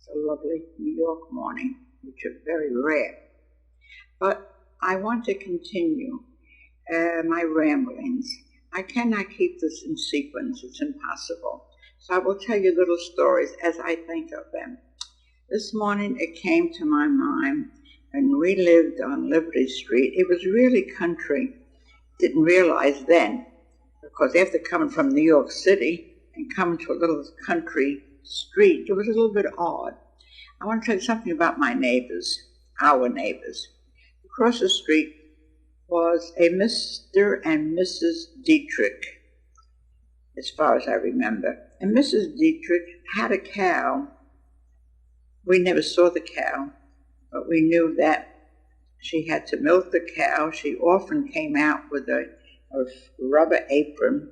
It's a lovely New York morning, which is very rare. But I want to continue my ramblings. I cannot keep this in sequence. It's impossible. So I will tell you little stories as I think of them. This morning it came to my mind when we lived on Liberty Street. It was really country. Didn't realize then, because after coming from New York City and coming to a little country street, it was a little bit odd. I want to tell you something about my neighbors, our neighbors. Across the street was a Mr. and Mrs. Dietrich, as far as I remember. And Mrs. Dietrich had a cow. We never saw the cow, but we knew that she had to milk the cow. She often came out with a rubber apron.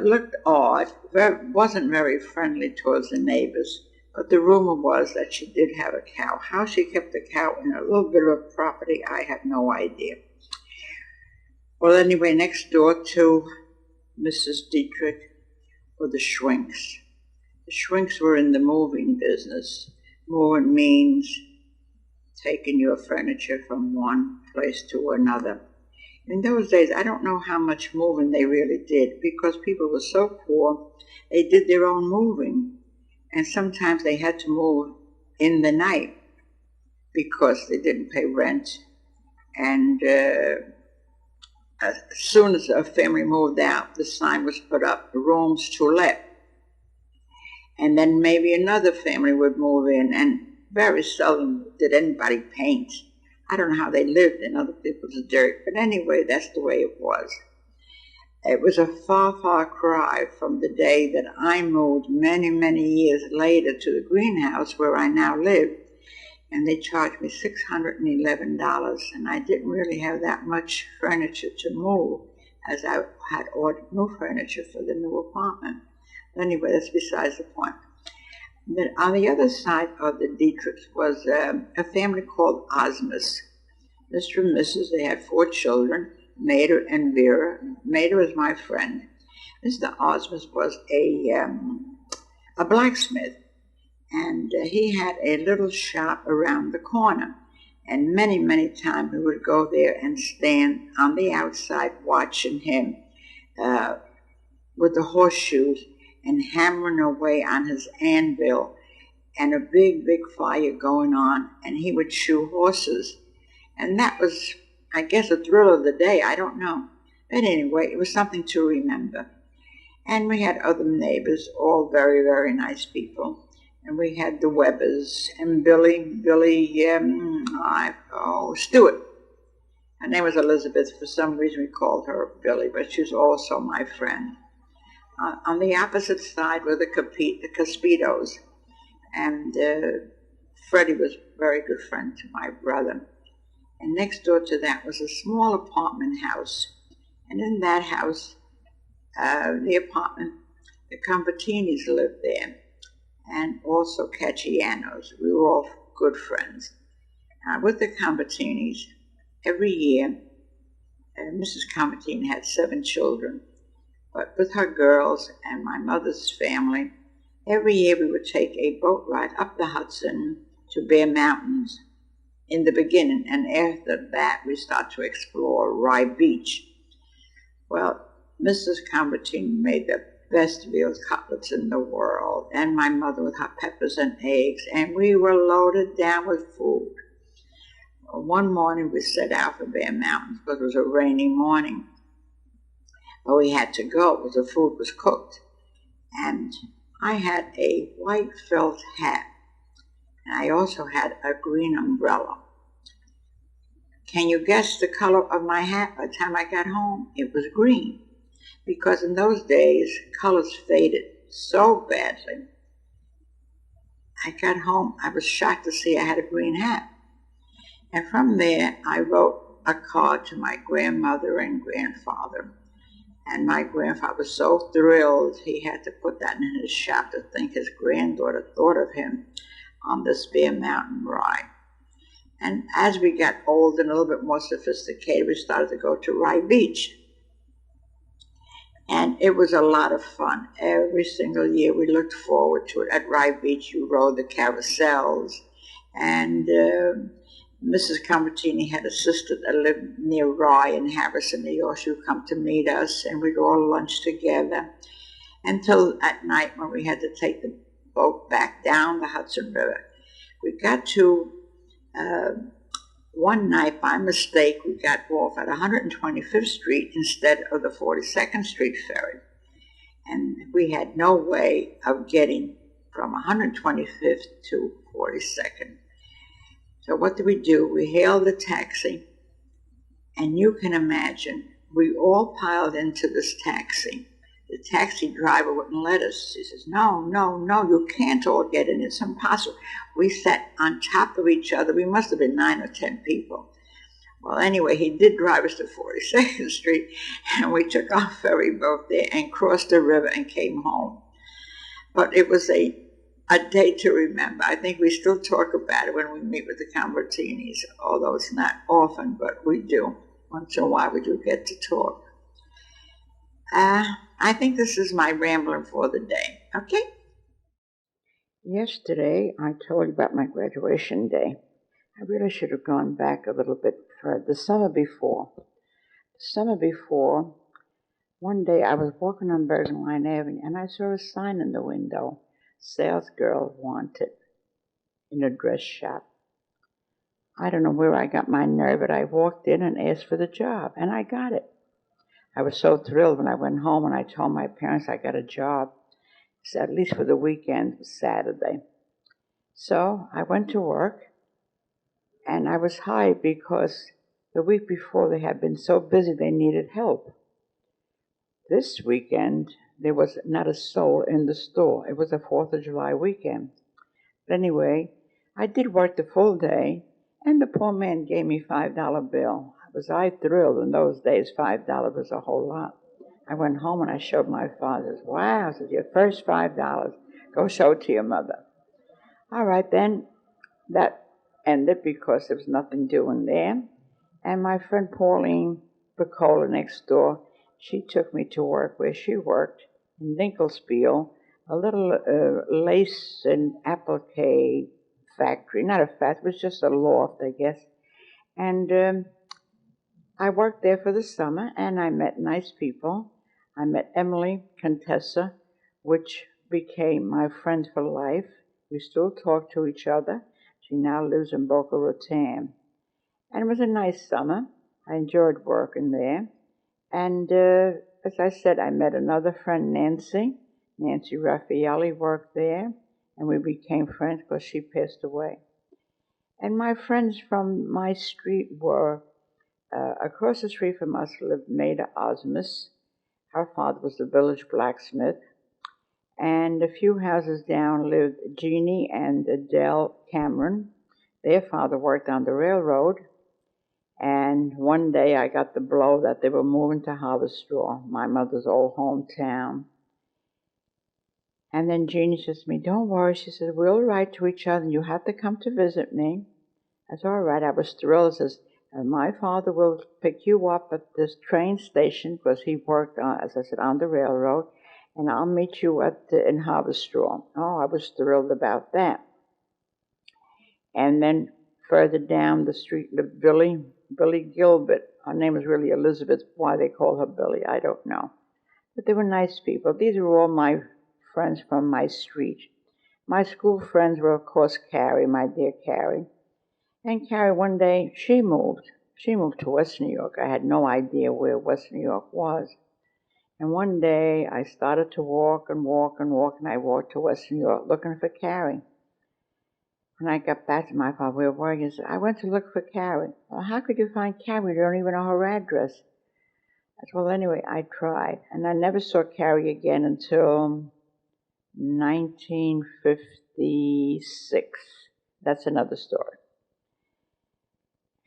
Looked odd, wasn't very friendly towards the neighbors, but the rumor was that she did have a cow. How she kept the cow in a little bit of a property, I have no idea. Well, anyway, next door to Mrs. Dietrich were the Schwinks. The Schwinks were in the moving business. Moving means taking your furniture from one place to another. In those days, I don't know how much moving they really did, because people were so poor, they did their own moving. And sometimes they had to move in the night because they didn't pay rent. And as soon as a family moved out, the sign was put up, rooms to let. And then maybe another family would move in, and very seldom did anybody paint. I don't know how they lived in other people's dirt, but anyway, that's the way it was. It was a far, far cry from the day that I moved many, many years later to the greenhouse where I now live, and they charged me $611, and I didn't really have that much furniture to move, as I had ordered new furniture for the new apartment. Anyway, that's besides the point. Then on the other side of the Dietrichs was a family called Osmus. Mr. and Mrs., they had 4 children, Maida and Vera. Maida was my friend. Mr. Osmus was a blacksmith, and he had a little shop around the corner. And many, many times we would go there and stand on the outside watching him with the horseshoes and hammering away on his anvil, and a big, big fire going on, and he would shoe horses. And that was, I guess, a thrill of the day. I don't know. But anyway, it was something to remember. And we had other neighbors, all very, very nice people. And we had the Webbers and Stewart. Her name was Elizabeth. For some reason we called her Billy, but she was also my friend. On the opposite side were the Caspitos, and Freddie was a very good friend to my brother. And next door to that was a small apartment house, and in that house, the apartment, the Convertinis lived there, and also Caccianos. We were all good friends. With the Convertinis, every year, Mrs. Convertini had 7 children. But with her girls and my mother's family, every year we would take a boat ride up the Hudson to Bear Mountains in the beginning, and after that we start to explore Rye Beach. Well, Mrs. Convertini made the best veal cutlets in the world, and my mother with hot peppers and eggs, and we were loaded down with food. One morning we set out for Bear Mountains, but it was a rainy morning. But we had to go because the food was cooked. And I had a white felt hat, and I also had a green umbrella. Can you guess the color of my hat by the time I got home? It was green, because in those days, colors faded so badly. I got home, I was shocked to see I had a green hat. And from there, I wrote a card to my grandmother and grandfather. And my grandfather was so thrilled, he had to put that in his shop to think his granddaughter thought of him on this Bear Mountain ride. And as we got older and a little bit more sophisticated, we started to go to Rye Beach. And it was a lot of fun. Every single year we looked forward to it. At Rye Beach, you rode the carousels. And Mrs. Camartini had a sister that lived near Rye in Harrison, New York. She would come to meet us, and we'd all lunch together until at night when we had to take the boat back down the Hudson River. We got to, one night by mistake, we got off at 125th Street instead of the 42nd Street ferry. And we had no way of getting from 125th to 42nd. So what did we do? We hailed a taxi, and you can imagine, we all piled into this taxi. The taxi driver wouldn't let us. He says, no, you can't all get in. It's impossible. We sat on top of each other. We must have been 9 or 10 people. Well, anyway, he did drive us to 42nd Street, and we took our ferry boat there and crossed the river and came home. But it was a day to remember. I think we still talk about it when we meet with the Camartinis, although it's not often, but we do. Once in a while we do get to talk. I think this is my rambling for the day, okay? Yesterday, I told you about my graduation day. I really should have gone back a little bit further. The summer before, one day I was walking on Bergen Line Avenue, and I saw a sign in the window, "Sales Girl Wanted," in a dress shop. I don't know where I got my nerve, but I walked in and asked for the job, and I got it. I was so thrilled when I went home and I told my parents I got a job, so at least for the weekend, Saturday. So I went to work, and I was hired because the week before they had been so busy they needed help. This weekend, there was not a soul in the store. It was a 4th of July weekend. But anyway, I did work the full day, and the poor man gave me a $5 bill. Was I thrilled. In those days, $5 was a whole lot. I went home and I showed my father. Wow, I said, your first $5. Go show it to your mother. All right, then that ended because there was nothing doing there. And my friend Pauline Bacola next door, she took me to work where she worked in Dinkelspiel, a little lace and applique factory. Not a factory, it was just a loft, I guess. And I worked there for the summer, and I met nice people. I met Emily Contessa, which became my friend for life. We still talk to each other. She now lives in Boca Raton. And it was a nice summer. I enjoyed working there. And as I said, I met another friend, Nancy. Nancy Raffaelli worked there, and we became friends because she passed away. And my friends from my street were across the street from us lived Maida Osmus. Her father was the village blacksmith. And a few houses down lived Jeannie and Adele Cameron. Their father worked on the railroad. And one day I got the blow that they were moving to Harvest Straw, my mother's old hometown. And then Jeannie says to me, don't worry. She said, we'll write to each other and you have to come to visit me. I said, all right. I was thrilled. Says, my father will pick you up at this train station because he worked, as I said, on the railroad, and I'll meet you in Harvest Straw. Oh, I was thrilled about that. And then further down the street lived Billy Gilbert. Her name was really Elizabeth. Why they call her Billy, I don't know. But they were nice people. These were all my friends from my street. My school friends were, of course, Carrie, my dear Carrie. And Carrie, one day, she moved. She moved to West New York. I had no idea where West New York was. And one day, I started to walk, and I walked to West New York looking for Carrie. When I got back to my father, we were working, he said, I went to look for Carrie. Well, how could you find Carrie? You don't even know her address. I said, well, anyway, I tried. And I never saw Carrie again until 1956. That's another story.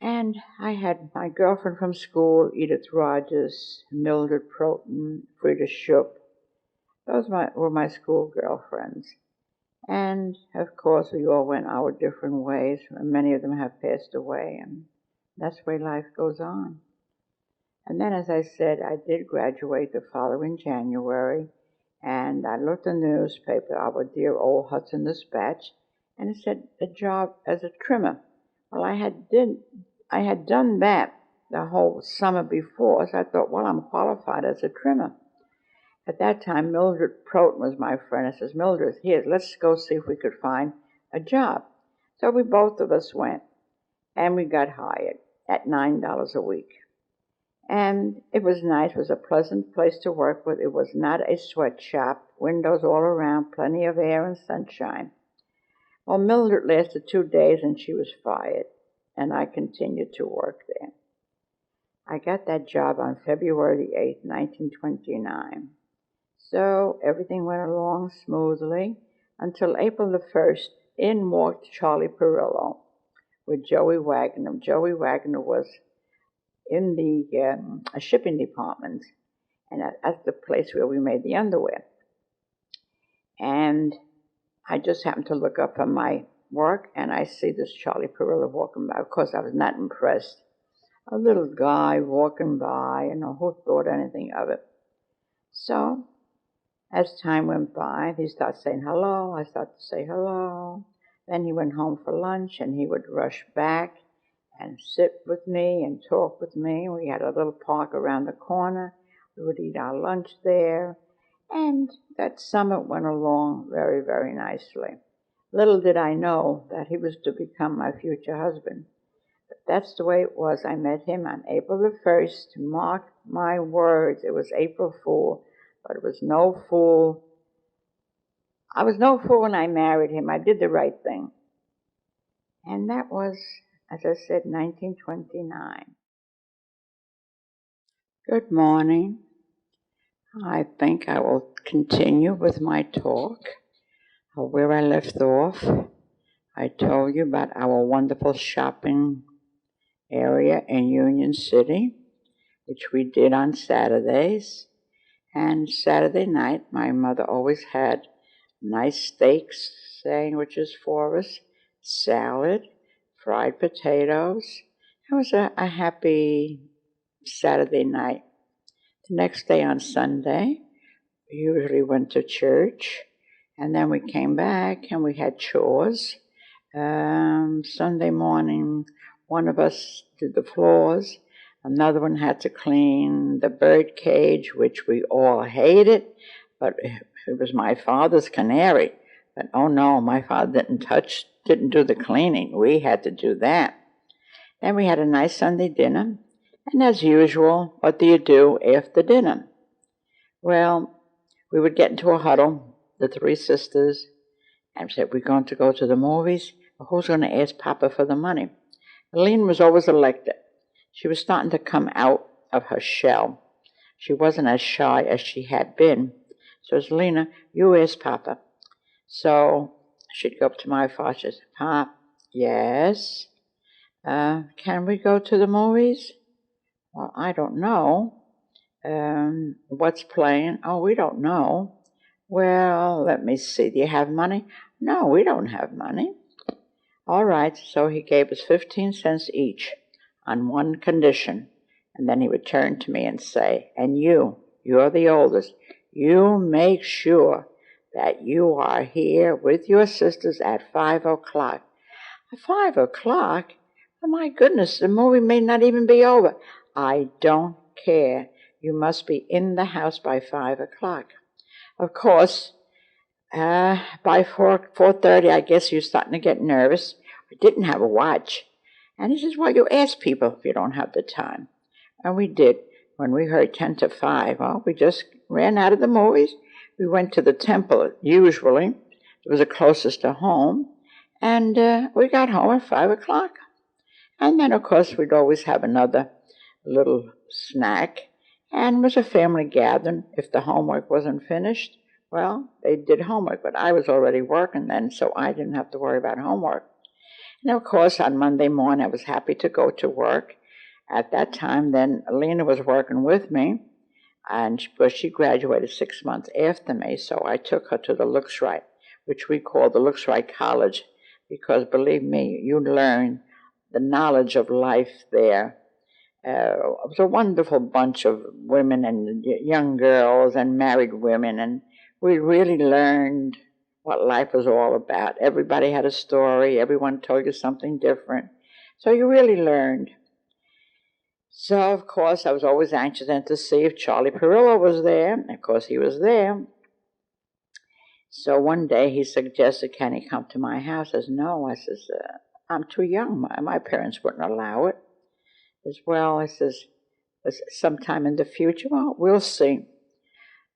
And I had my girlfriend from school, Edith Rogers, Mildred Proton, Frida Schupp. Those were my school girlfriends. And, of course, we all went our different ways. Many of them have passed away, and that's the way life goes on. And then, as I said, I did graduate the following January, and I looked in the newspaper, our dear old Hudson Dispatch, and it said a job as a trimmer. Well, I had done that the whole summer before, so I thought, well, I'm qualified as a trimmer. At that time, Mildred Proten was my friend. I says, Mildred, here, let's go see if we could find a job. So we both of us went, and we got hired at $9 a week. And it was nice. It was a pleasant place to work with. It was not a sweatshop. Windows all around, plenty of air and sunshine. Well, Mildred lasted 2 days and she was fired, and I continued to work there. I got that job on February the 8th, 1929. So everything went along smoothly until April the 1st, in walked Charlie Perillo with Joey Wagner. Joey Wagner was in the shipping department, and that's the place where we made the underwear. And I just happened to look up on my work, and I see this Charlie Perillo walking by. Of course, I was not impressed. A little guy walking by, who thought anything of it? So, as time went by, he started saying hello. I started to say hello. Then he went home for lunch, and he would rush back and sit with me and talk with me. We had a little park around the corner. We would eat our lunch there. And that summer went along very, very nicely. Little did I know that he was to become my future husband. But that's the way it was. I met him on April the 1st. Mark my words, it was April Fool, but it was no fool. I was no fool when I married him. I did the right thing. And that was, as I said, 1929. Good morning. I think I will continue with my talk where I left off. I told you about our wonderful shopping area in Union City, which we did on Saturdays. And Saturday night, my mother always had nice steaks, sandwiches for us, salad, fried potatoes. It was a happy Saturday night. The next day on Sunday, we usually went to church, and then we came back and we had chores. Sunday morning, one of us did the floors, another one had to clean the bird cage, which we all hated, but it was my father's canary. But oh no, my father didn't do the cleaning. We had to do that. Then we had a nice Sunday dinner, and as usual, what do you do after dinner? Well, we would get into a huddle, the three sisters, and said, we're going to go to the movies. Well, who's going to ask Papa for the money? Aline was always elected. She was starting to come out of her shell. She wasn't as shy as she had been. So as Lena, you ask Papa. So she'd go up to my father. She'd say, Pop, yes? Can we go to the movies? Well, I don't know. What's playing? Oh, we don't know. Well, let me see. Do you have money? No, we don't have money. All right, so he gave us 15 cents each on one condition. And then he would turn to me and say, and you're the oldest, you make sure that you are here with your sisters at 5 o'clock. At 5 o'clock? Oh, my goodness, the movie may not even be over. I don't care. You must be in the house by 5 o'clock. Of course, by 4:30, I guess you're starting to get nervous. I didn't have a watch. And he says, well, you ask people if you don't have the time. And we did. When we heard 10 to 5, well, we just ran out of the movies. We went to the temple, usually. It was the closest to home. And we got home at 5 o'clock. And then, of course, we'd always have another little snack. And it was a family gathering. If the homework wasn't finished, well, they did homework. But I was already working then, so I didn't have to worry about homework. And, of course, on Monday morning, I was happy to go to work. At that time, then, Alina was working with me, and she graduated 6 months after me, so I took her to the Looks Right, which we call the Looks Right College, because, believe me, you learn the knowledge of life there. It was a wonderful bunch of women and young girls and married women, and we really learned what life was all about. Everybody had a story, everyone told you something different, so you really learned. So, of course, I was always anxious then to see if Charlie Perillo was there. Of course, he was there. So one day he suggested, can he come to my house? I says, no. I says, I'm too young. My parents wouldn't allow it. As well, I says, sometime in the future, well, we'll see.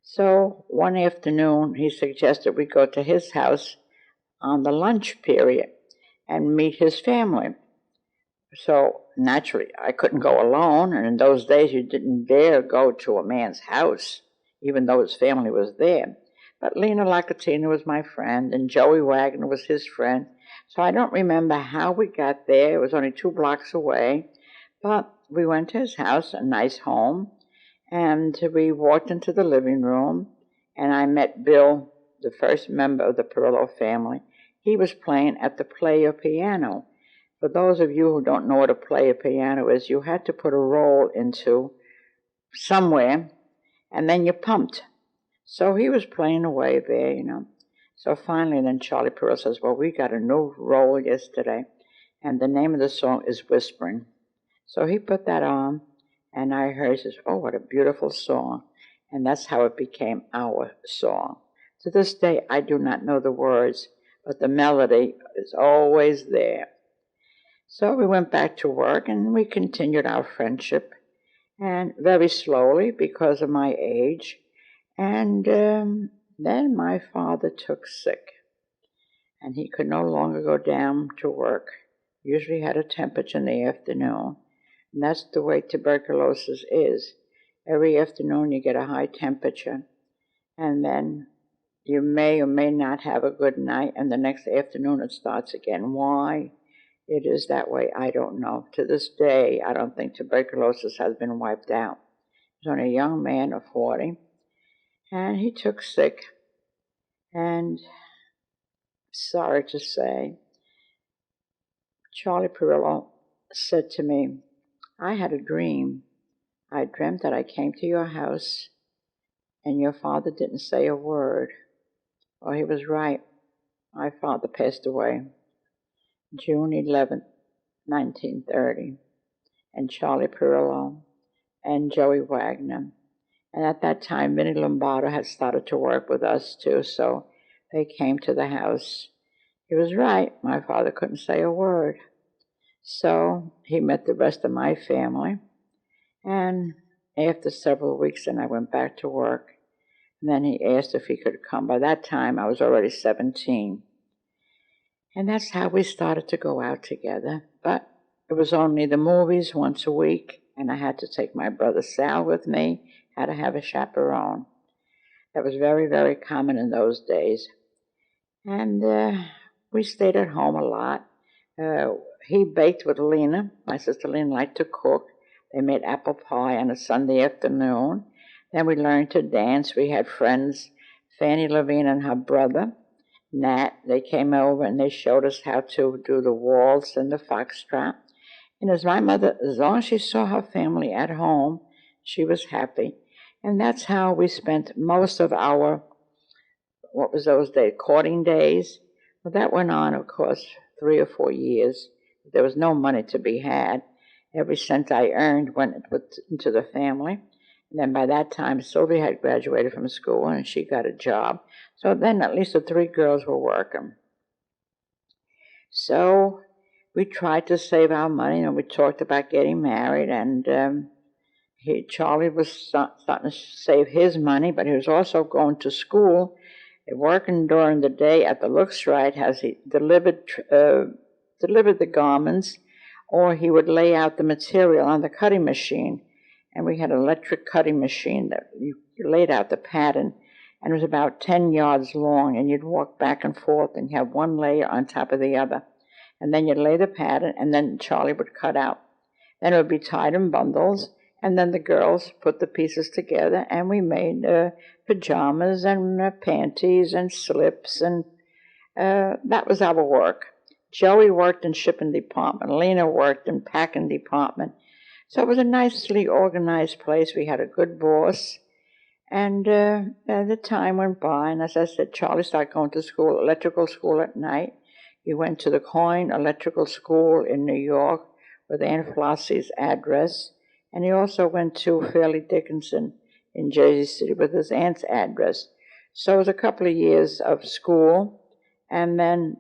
So one afternoon, he suggested we go to his house on the lunch period and meet his family. So naturally, I couldn't go alone, and in those days, you didn't dare go to a man's house, even though his family was there. But Lena Lacatina was my friend, and Joey Wagner was his friend. So I don't remember how we got there. It was only 2 blocks away. But we went to his house, a nice home, and we walked into the living room, and I met Bill, the first member of the Perillo family. He was playing at the player piano. For those of you who don't know what a player piano is, you had to put a roll into somewhere, and then you pumped. So he was playing away there, So finally, then Charlie Perillo says, well, we got a new roll yesterday, and the name of the song is Whispering. So he put that on, and I heard, he says, oh, what a beautiful song. And that's how it became our song. To this day, I do not know the words, but the melody is always there. So we went back to work, and we continued our friendship, and very slowly because of my age. And then my father took sick, and he could no longer go down to work. Usually had a temperature in the afternoon, and that's the way tuberculosis is. Every afternoon you get a high temperature, and then you may or may not have a good night, and the next afternoon it starts again. Why it is that way, I don't know. To this day, I don't think tuberculosis has been wiped out. He was only a young man of 40, and he took sick, and sorry to say, Charlie Perillo said to me, I had a dream. I dreamt that I came to your house, and your father didn't say a word. Well, he was right. My father passed away June 11th, 1930, and Charlie Perillo and Joey Wagner. And at that time, Vinnie Lombardo had started to work with us too, so they came to the house. He was right. My father couldn't say a word. So he met the rest of my family, and after several weeks, then I went back to work. And then he asked if he could come. By that time, I was already 17. And that's how we started to go out together. But it was only the movies once a week, and I had to take my brother Sal with me, had to have a chaperone. That was very, very common in those days. And we stayed at home a lot. He baked with Lena. My sister Lena liked to cook. They made apple pie on a Sunday afternoon. Then we learned to dance. We had friends, Fanny Levine and her brother, Nat. They came over and they showed us how to do the waltz and the foxtrot. And as my mother, as long as she saw her family at home, she was happy. And that's how we spent most of our, what was those days, courting days. Well, that went on, of course, 3 or 4 years. There was no money to be had. Every cent I earned went into the family. And then by that time, Sylvia had graduated from school and she got a job. So then at least the 3 girls were working. So we tried to save our money, and we talked about getting married. And Charlie was starting to save his money, but he was also going to school, working during the day at the Looks Right as he delivered the garments, or he would lay out the material on the cutting machine. And we had an electric cutting machine that you laid out the pattern, and it was about 10 yards long, and you'd walk back and forth, and you have one layer on top of the other. And then you'd lay the pattern, and then Charlie would cut out. Then it would be tied in bundles, and then the girls put the pieces together, and we made pajamas and panties and slips, and that was our work. Joey worked in shipping department. Lena worked in packing department. So it was a nicely organized place. We had a good boss. And the time went by, and as I said, Charlie started going to school, electrical school at night. He went to the Coyne Electrical School in New York with Aunt Flossie's address, and he also went to Fairleigh Dickinson in Jersey City with his aunt's address. So it was a couple of years of school, and then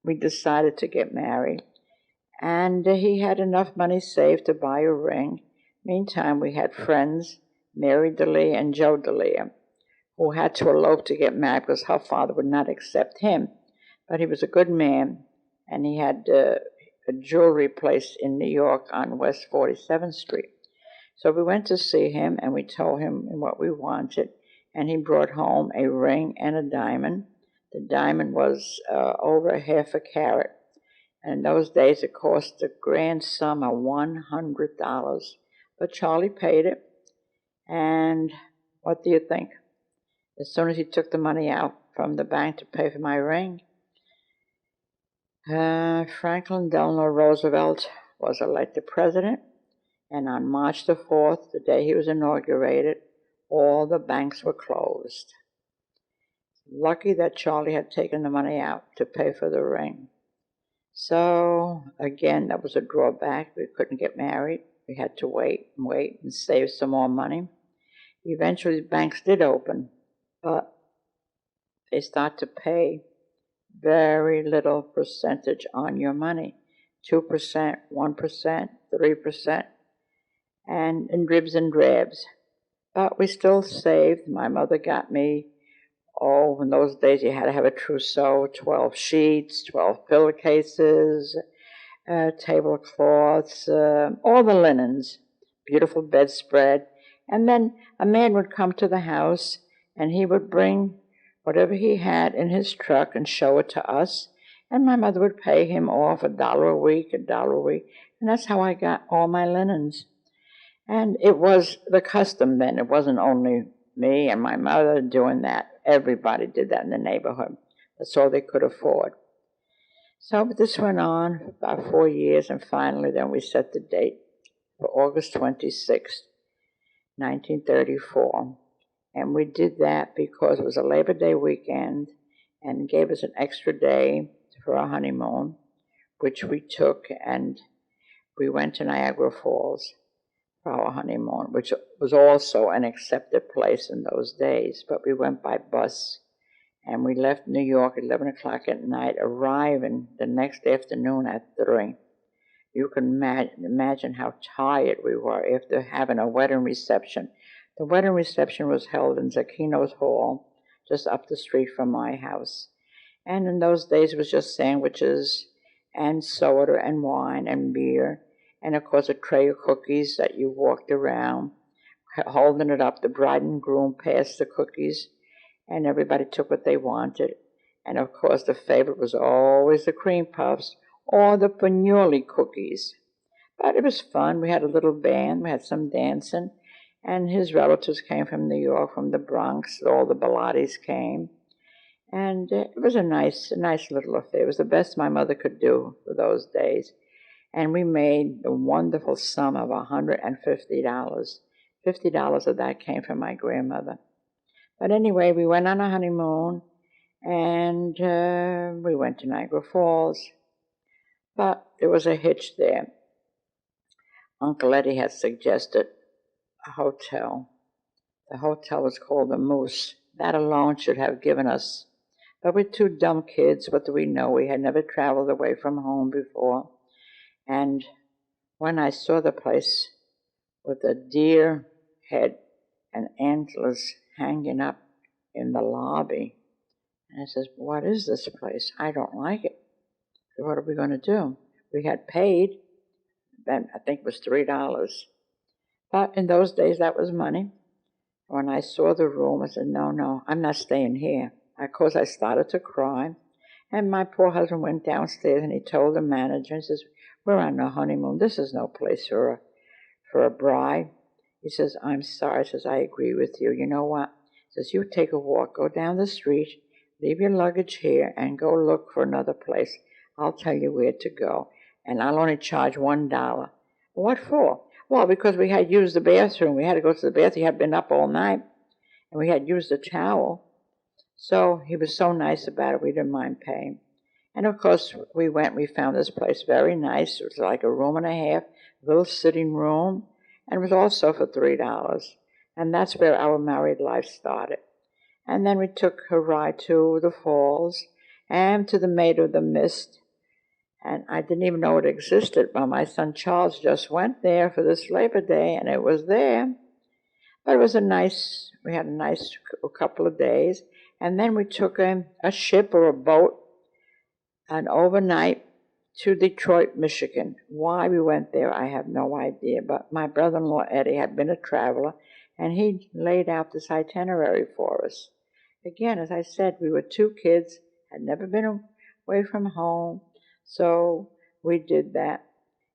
we decided to get married. And he had enough money saved to buy a ring. Meantime, we had friends, Mary DeLea and Joe DeLea, who had to elope to get married because her father would not accept him. But he was a good man, and he had a jewelry place in New York on West 47th Street. So we went to see him, and we told him what we wanted, and he brought home a ring and a diamond. The diamond was over half a carat. And in those days, it cost a grand sum of $100. But Charlie paid it. And what do you think? As soon as he took the money out from the bank to pay for my ring, Franklin Delano Roosevelt was elected president. And on March the 4th, the day he was inaugurated, all the banks were closed. Lucky that Charlie had taken the money out to pay for the ring. So, again, that was a drawback. We couldn't get married. We had to wait and save some more money. Eventually, banks did open, but they start to pay very little percentage on your money. 2%, 1%, 3%, and in dribs and drabs. But we still saved. My mother got me, in those days you had to have a trousseau, 12 sheets, 12 pillowcases, tablecloths, all the linens, beautiful bedspread. And then a man would come to the house, and he would bring whatever he had in his truck and show it to us. And my mother would pay him off $1 a week, $1 a week. And that's how I got all my linens. And it was the custom then. It wasn't only me and my mother doing that. Everybody did that in the neighborhood. That's all they could afford. So this went on for about 4 years, and finally then we set the date for August 26th, 1934. And we did that because it was a Labor Day weekend and gave us an extra day for our honeymoon, which we took, and we went to Niagara Falls for our honeymoon, which was also an accepted place in those days. But we went by bus, and we left New York at 11 o'clock at night, arriving the next afternoon at 3. You can imagine how tired we were after having a wedding reception. The wedding reception was held in Zecchino's Hall, just up the street from my house. And in those days, it was just sandwiches and soda and wine and beer, and of course a tray of cookies that you walked around, holding it up. The bride and groom passed the cookies, and everybody took what they wanted. And of course the favorite was always the cream puffs or the pannuoli cookies. But it was fun. We had a little band. We had some dancing. And his relatives came from New York, from the Bronx. All the Bellattis came. And it was a nice little affair. It was the best my mother could do for those days. And we made the wonderful sum of $150. $50 of that came from my grandmother. But anyway, we went on a honeymoon, and we went to Niagara Falls. But there was a hitch there. Uncle Eddie had suggested a hotel. The hotel was called the Moose. That alone should have given us. But we're two dumb kids. What do we know? We had never traveled away from home before. And when I saw the place with a deer head and antlers hanging up in the lobby, and I says, "What is this place? I don't like it. What are we going to do?" We had paid, then I think it was $3. But in those days, that was money. When I saw the room, I said, no, I'm not staying here. Of course, I started to cry. And my poor husband went downstairs, and he told the manager, he says, "We're on a honeymoon. This is no place for a bride." He says, "I'm sorry." He says, "I agree with you. You know what?" He says, "You take a walk, go down the street, leave your luggage here, and go look for another place. I'll tell you where to go, and I'll only charge $1. "What for?" Well, because we had used the bathroom. We had to go to the bathroom. He had been up all night, and we had used the towel. So he was so nice about it, we didn't mind paying. And of course, we went, we found this place very nice. It was like a room and a half, little sitting room, and it was also for $3. And that's where our married life started. And then we took a ride to the falls and to the Maid of the Mist. And I didn't even know it existed, but my son Charles just went there for this Labor Day, and it was there. But it was we had a nice couple of days. And then we took a ship or a boat, an overnight, to Detroit, Michigan. Why we went there, I have no idea. But my brother-in-law, Eddie, had been a traveler, and he laid out this itinerary for us. Again, as I said, we were 2 kids, had never been away from home, so we did that.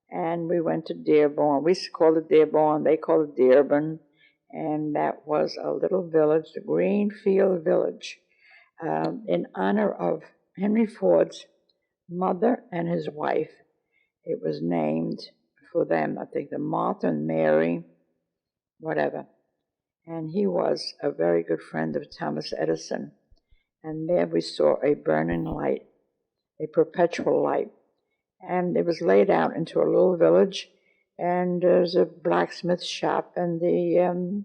And we went to Dearborn. We called it Dearborn, they called it Dearborn. And that was a little village, the Greenfield Village, in honor of Henry Ford's mother and his wife. It was named for them, I think, the Martha and Mary, whatever. And he was a very good friend of Thomas Edison. And there we saw a burning light, a perpetual light. And it was laid out into a little village, and there's a blacksmith shop and a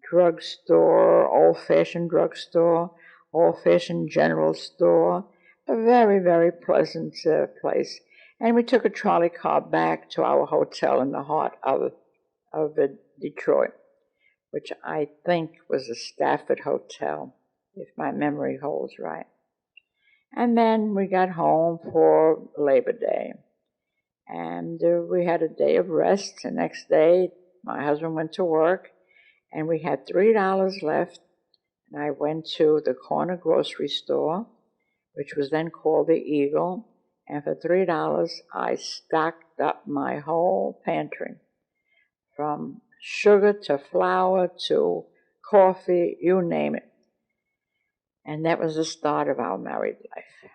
drugstore, old-fashioned drugstore, old-fashioned general store, a very, very pleasant place. And we took a trolley car back to our hotel in the heart of Detroit, which I think was the Stafford Hotel, if my memory holds right. And then we got home for Labor Day. And we had a day of rest. The next day, my husband went to work, and we had $3 left. And I went to the corner grocery store, which was then called the Eagle. And for $3, I stocked up my whole pantry, from sugar to flour to coffee, you name it. And that was the start of our married life.